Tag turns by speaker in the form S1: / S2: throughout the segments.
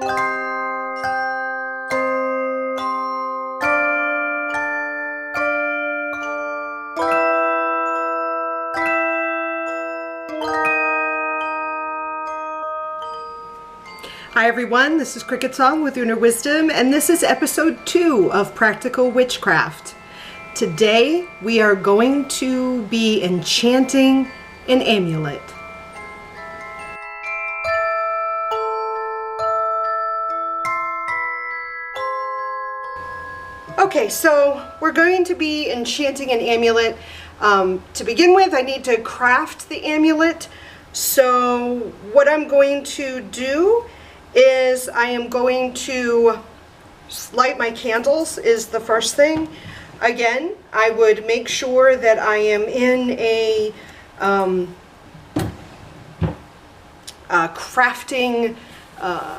S1: Hi everyone, this is CricketSong with Lunar Wisdom, and this is episode 2 of Practical Witchcraft. Today we are going to be enchanting an amulet. Okay, so we're going to be enchanting an amulet. To begin with, I need to craft the amulet. So what I'm going to do is I am going to light my candles is the first thing. Again, I would make sure that I am in a crafting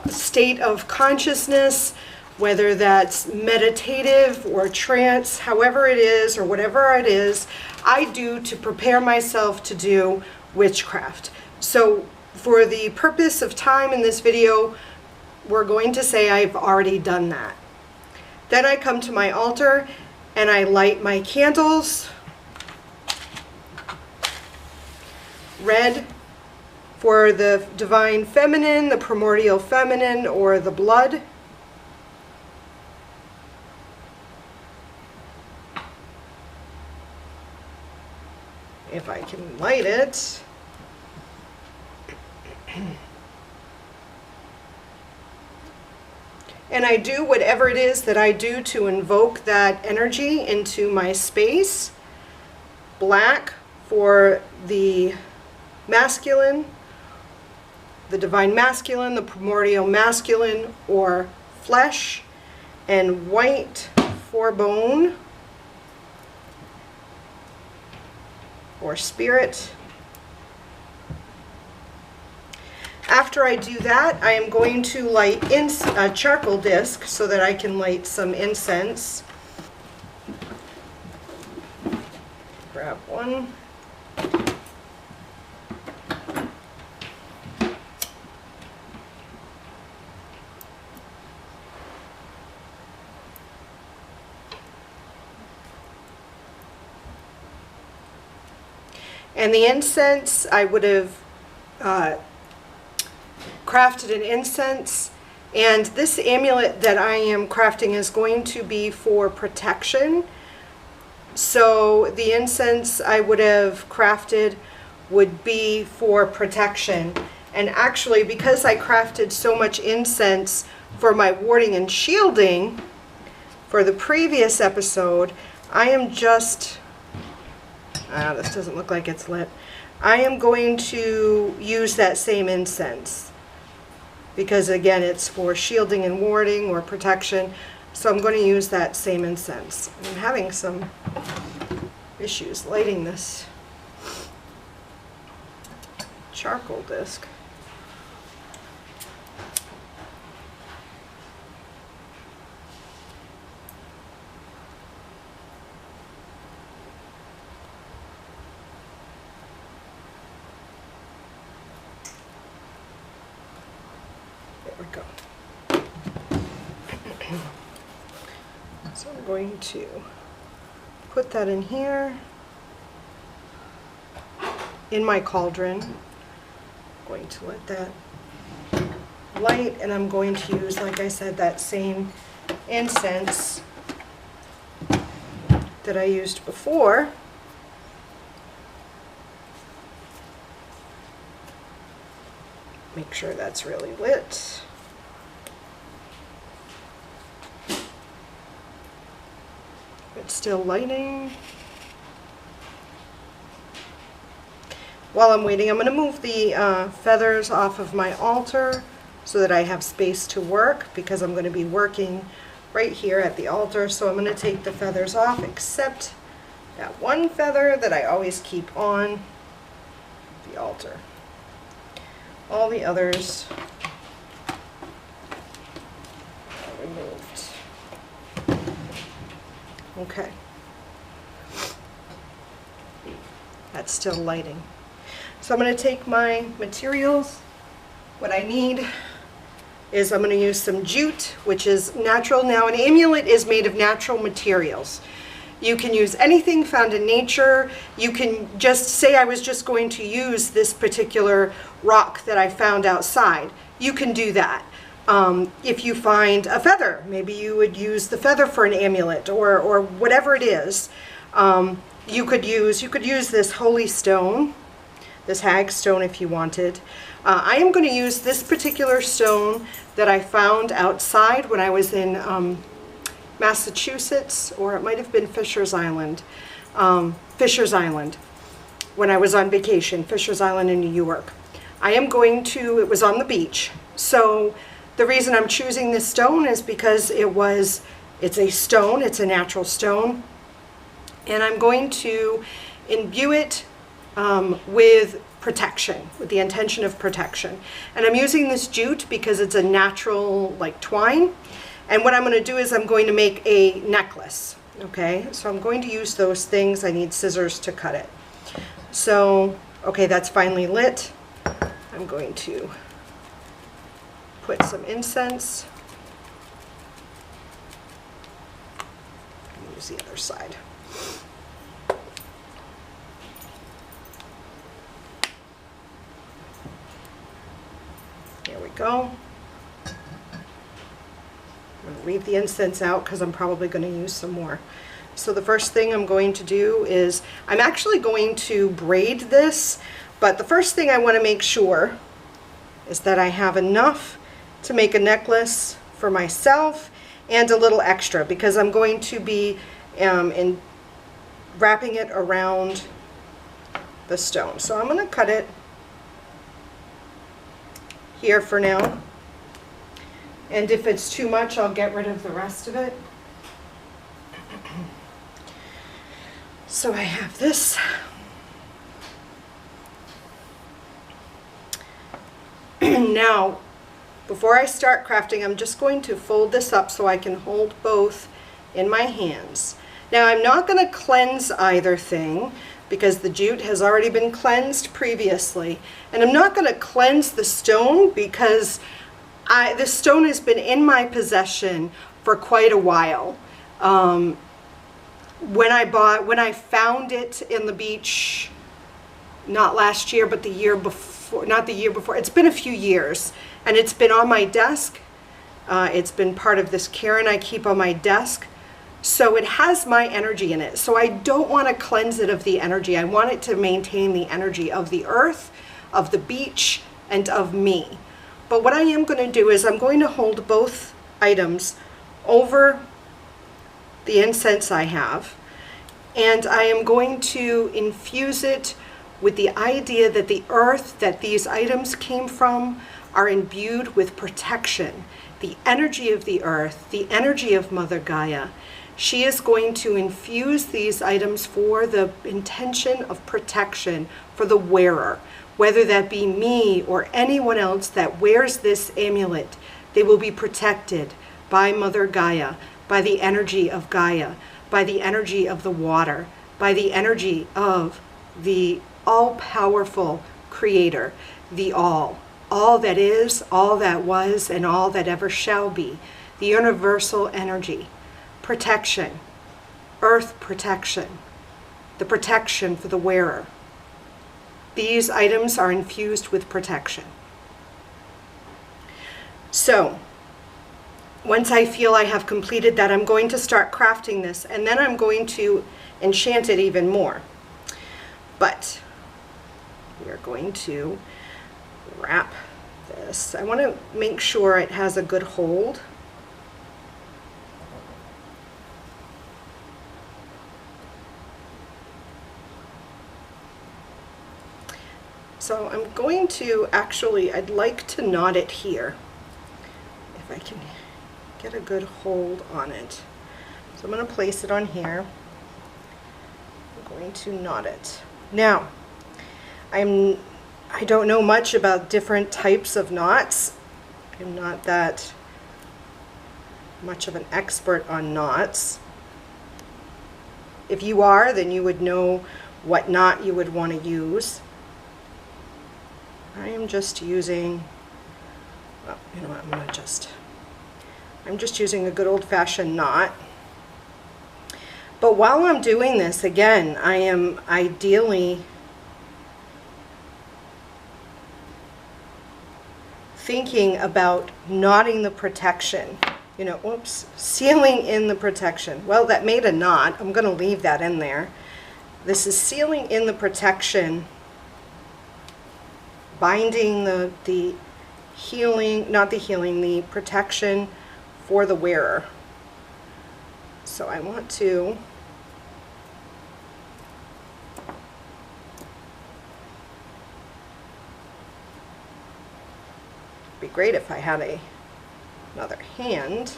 S1: state of consciousness, whether that's meditative or trance, however it is, or whatever it is I do to prepare myself to do witchcraft. So for the purpose of time in this video, we're going to say I've already done that. Then I come to my altar and I light my candles. Red for the divine feminine, the primordial feminine, or the blood. If I can light it. And I do whatever it is that I do to invoke that energy into my space. Black for the masculine, the divine masculine, the primordial masculine, or flesh. And white for bone, or spirit. After I do that, I am going to light a charcoal disc so that I can light some incense. Grab one. And the incense, I would have crafted an incense, and this amulet that I am crafting is going to be for protection. So the incense I would have crafted would be for protection. And actually, because I crafted so much incense for my warding and shielding for the previous episode, I am just, this doesn't look like it's lit. I am going to use that same incense, because again, it's for shielding and warding or protection. So I'm going to use that same incense. I'm having some issues lighting this charcoal disc. There we go. So I'm going to put that in here, in my cauldron. I'm going to let that light, and I'm going to use, like I said, that same incense that I used before. Make sure that's really lit. It's still lighting. While I'm waiting, I'm going to move the feathers off of my altar so that I have space to work, because I'm going to be working right here at the altar. So I'm going to take the feathers off, except that one feather that I always keep on the altar. All the others are removed. Okay. That's still lighting. So I'm going to take my materials. What I need is I'm going to use some jute, which is natural. Now, an amulet is made of natural materials. You can use anything found in nature. You can just say, I was just going to use this particular rock that I found outside. You can do that. If you find a feather, maybe you would use the feather for an amulet, or whatever it is. You could use this holy stone, this hag stone if you wanted. I am going to use this particular stone that I found outside when I was in Massachusetts, or it might have been Fisher's Island. Fisher's Island, when I was on vacation, Fisher's Island in New York. It was on the beach. So the reason I'm choosing this stone is because it's a stone, it's a natural stone. And I'm going to imbue it with protection, with the intention of protection. And I'm using this jute because it's a natural, like, twine. And what I'm going to do is I'm going to make a necklace. Okay, so I'm going to use those things. I need scissors to cut it. So, okay, that's finally lit. I'm going to put some incense. Use the other side. There we go. I'm going to leave the incense out because I'm probably going to use some more. So the first thing I'm going to do is, I'm actually going to braid this, but the first thing I want to make sure is that I have enough to make a necklace for myself and a little extra, because I'm going to be wrapping it around the stone. So I'm going to cut it here for now. And if it's too much, I'll get rid of the rest of it. So I have this. Now, before I start crafting, I'm just going to fold this up so I can hold both in my hands. Now, I'm not going to cleanse either thing because the jute has already been cleansed previously. And I'm not going to cleanse the stone because this stone has been in my possession for quite a while. When I found it in the beach, not last year, but the year before, not the year before, it's been a few years, and it's been on my desk. It's been part of this cairn I keep on my desk. So it has my energy in it. So I don't want to cleanse it of the energy. I want it to maintain the energy of the earth, of the beach, and of me. But what I am going to do is I'm going to hold both items over the incense I have, and I am going to infuse it with the idea that the earth that these items came from are imbued with protection. The energy of the earth, the energy of Mother Gaia. She is going to infuse these items for the intention of protection for the wearer, whether that be me or anyone else that wears this amulet. They will be protected by Mother Gaia, by the energy of Gaia, by the energy of the water, by the energy of the all-powerful Creator, the all that is, all that was, and all that ever shall be, the universal energy. Protection, earth protection, the protection for the wearer. These items are infused with protection. So, once I feel I have completed that, I'm going to start crafting this, and then I'm going to enchant it even more. But we are going to wrap this. I want to make sure it has a good hold. So I'm going to I'd like to knot it here, if I can get a good hold on it. So I'm going to place it on here. I'm going to knot it. Now, I don't know much about different types of knots. I'm not that much of an expert on knots. If you are, then you would know what knot you would want to use. I am just using Well, you know what, I'm just using a good old-fashioned knot. But while I'm doing this, again, I am ideally thinking about knotting the protection. You know, whoops, sealing in the protection. Well, that made a knot. I'm going to leave that in there. This is sealing in the protection, binding the healing, not the healing, the protection for the wearer. So I want to be great if I had another hand.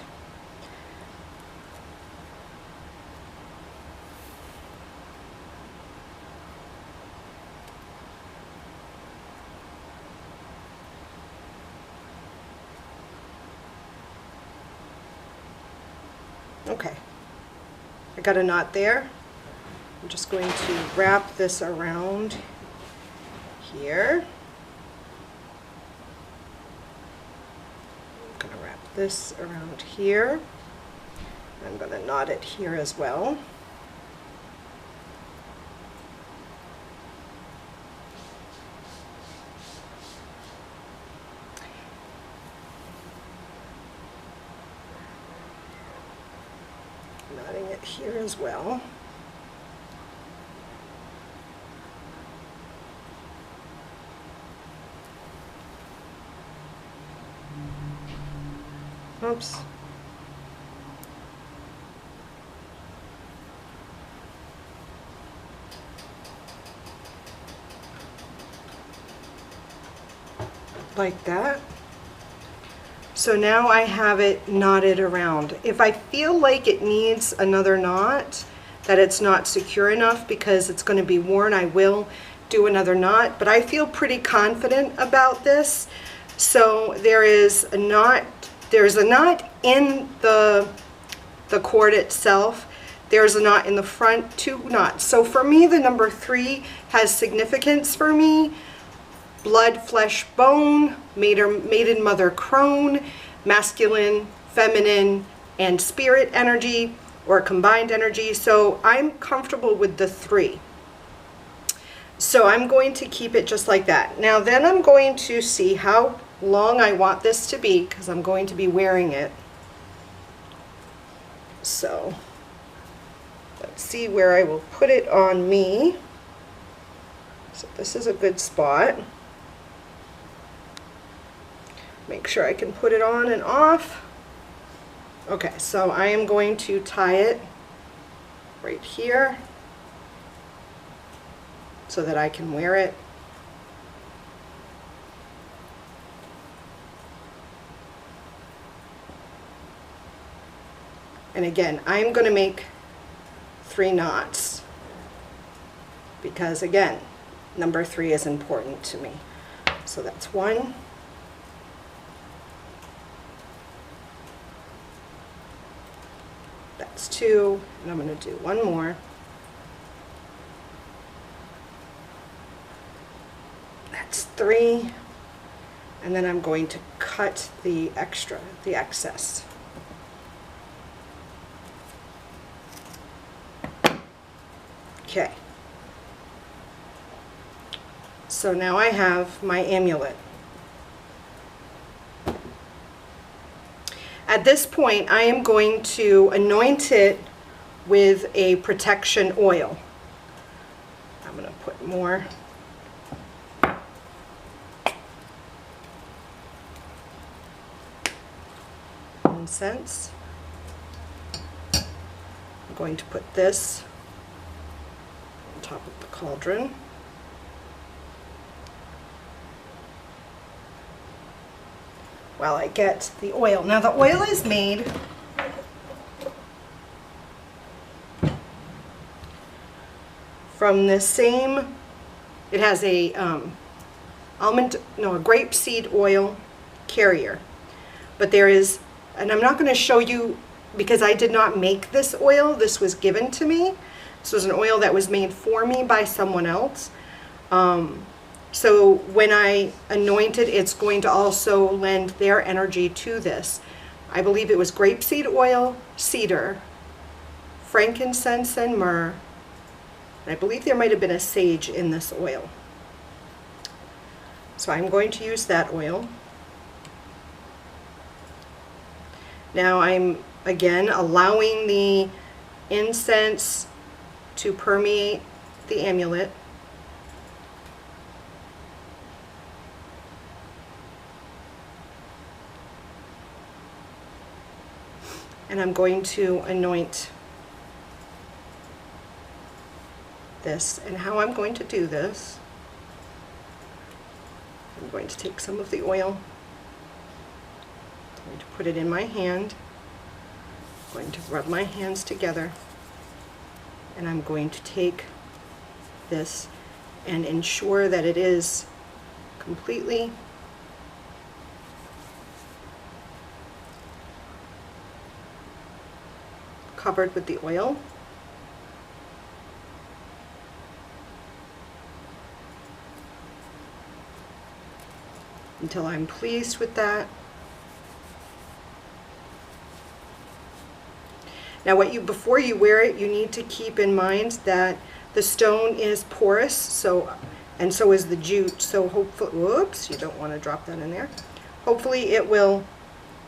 S1: Okay, I got a knot there. I'm just going to wrap this around here. I'm going to wrap this around here. I'm going to knot it here as well. Knotting it here as well. Oops. Like that. So now I have it knotted around. If I feel like it needs another knot, that it's not secure enough because it's going to be worn, I will do another knot, but I feel pretty confident about this. So there's a knot in the cord itself. There's a knot in the front, 2 knots. So for me, the number 3 has significance for me. Blood, flesh, bone, maiden, mother, crone, masculine, feminine, and spirit energy, or combined energy. So I'm comfortable with the 3. So I'm going to keep it just like that. Now then I'm going to see how long I want this to be, because I'm going to be wearing it. So let's see where I will put it on me. So this is a good spot. Make sure I can put it on and off. Okay, so I am going to tie it right here so that I can wear it. And again, I'm going to make 3 knots because, again, number 3 is important to me. So that's 1. That's 2, and I'm going to do 1 more. That's 3, and then I'm going to cut the excess. Okay. So now I have my amulet. At this point, I am going to anoint it with a protection oil. I'm going to put more. Incense. I'm going to put this on top of the cauldron. While I get the oil. Now the oil is made from the same, it has a grapeseed oil carrier. But there is, and I'm not going to show you because I did not make this oil. This was given to me. This was an oil that was made for me by someone else. So when I anoint it, it's going to also lend their energy to this. I believe it was grapeseed oil, cedar, frankincense, and myrrh. And I believe there might have been a sage in this oil. So I'm going to use that oil. Now I'm, again, allowing the incense to permeate the amulet. And I'm going to anoint this. And how I'm going to do this, I'm going to take some of the oil, I'm going to put it in my hand, I'm going to rub my hands together, and I'm going to take this and ensure that it is completely covered with the oil. Until I'm pleased with that. Now before you wear it, you need to keep in mind that the stone is porous, and so is the jute, so hopefully, whoops, you don't want to drop that in there. Hopefully it will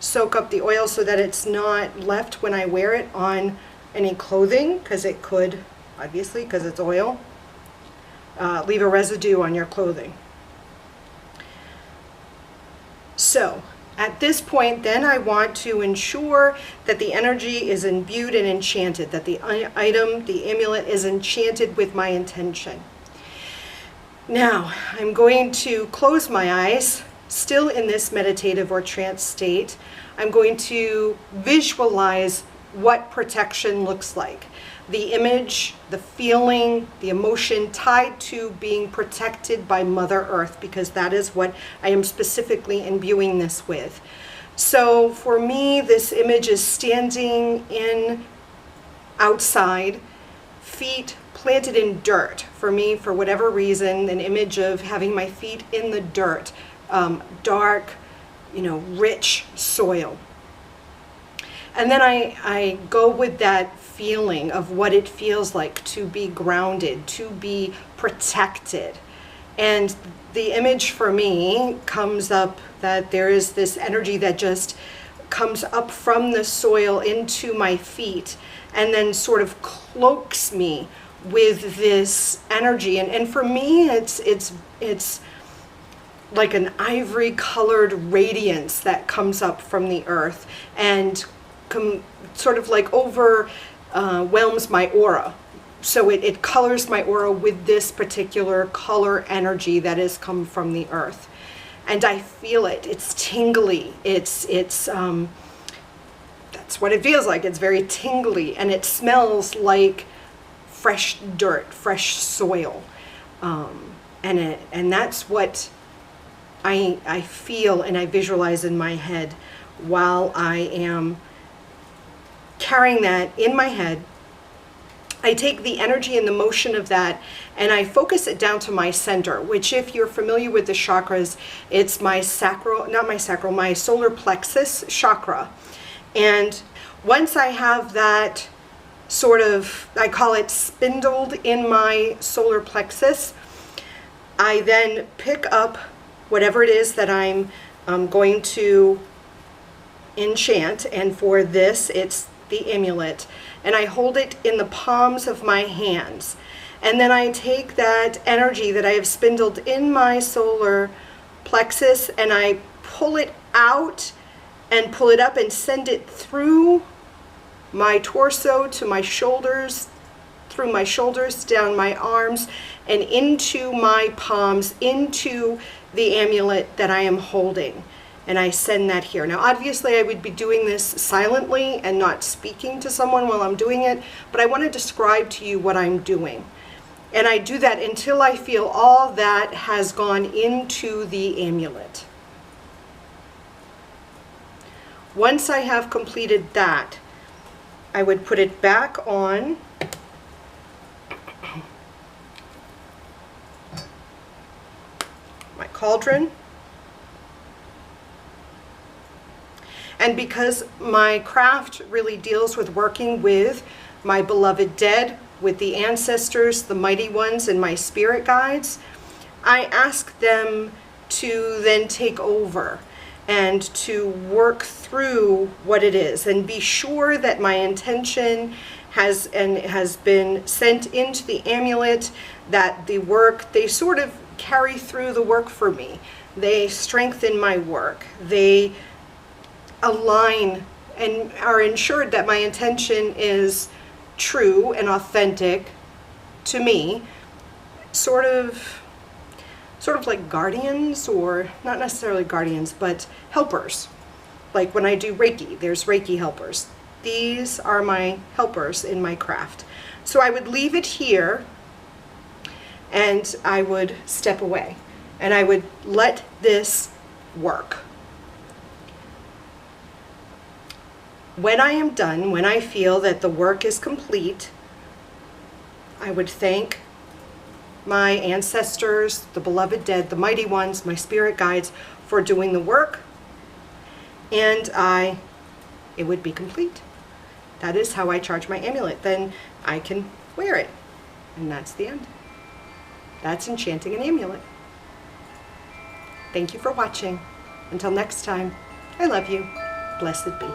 S1: soak up the oil so that it's not left when I wear it on any clothing, because it could, obviously, because it's oil, leave a residue on your clothing. So at this point, then I want to ensure that the energy is imbued and enchanted, that the item, the amulet, is enchanted with my intention. Now I'm going to close my eyes, still in this meditative or trance state. I'm going to visualize what protection looks like. The image, the feeling, the emotion tied to being protected by Mother Earth, because that is what I am specifically imbuing this with. So for me, this image is standing outside, feet planted in dirt. For me, for whatever reason, an image of having my feet in the dirt, dark, rich soil. And then I go with that feeling of what it feels like to be grounded, to be protected. And the image for me comes up that there is this energy that just comes up from the soil into my feet and then sort of cloaks me with this energy. And for me, it's like an ivory colored radiance that comes up from the earth and sort of like overwhelms my aura. So it colors my aura with this particular color energy that has come from the earth. And I feel it. It's tingly. It's that's what it feels like. It's very tingly, and it smells like fresh dirt, fresh soil. And that's what I feel and I visualize in my head while I am carrying that in my head. I take the energy and the motion of that and I focus it down to my center, which, if you're familiar with the chakras, it's my my solar plexus chakra. And once I have that sort of, I call it spindled in my solar plexus, I then pick up whatever it is that I'm going to enchant. And for this, it's the amulet. And I hold it in the palms of my hands. And then I take that energy that I have spindled in my solar plexus and I pull it out and pull it up and send it through my torso to my shoulders, through my shoulders, down my arms, and into my palms, into the amulet that I am holding. And I send that here. Now, obviously, I would be doing this silently and not speaking to someone while I'm doing it, but I want to describe to you what I'm doing. And I do that until I feel all that has gone into the amulet. Once I have completed that, I would put it back on. cauldron. And because my craft really deals with working with my beloved dead, with the ancestors, the mighty ones, and my spirit guides, I ask them to then take over and to work through what it is and be sure that my intention has been sent into the amulet, that the work, they sort of carry through the work for me. They strengthen my work. They align and are ensured that my intention is true and authentic to me, sort of like guardians, or not necessarily guardians, but helpers. Like when I do Reiki, there's Reiki helpers. These are my helpers in my craft. So I would leave it here and I would step away and I would let this work. When I am done, when I feel that the work is complete, I would thank my ancestors, the beloved dead, the mighty ones, my spirit guides for doing the work, and it would be complete. That is how I charge my amulet. Then I can wear it, and that's the end. That's enchanting an amulet. Thank you for watching. Until next time, I love you. Blessed be.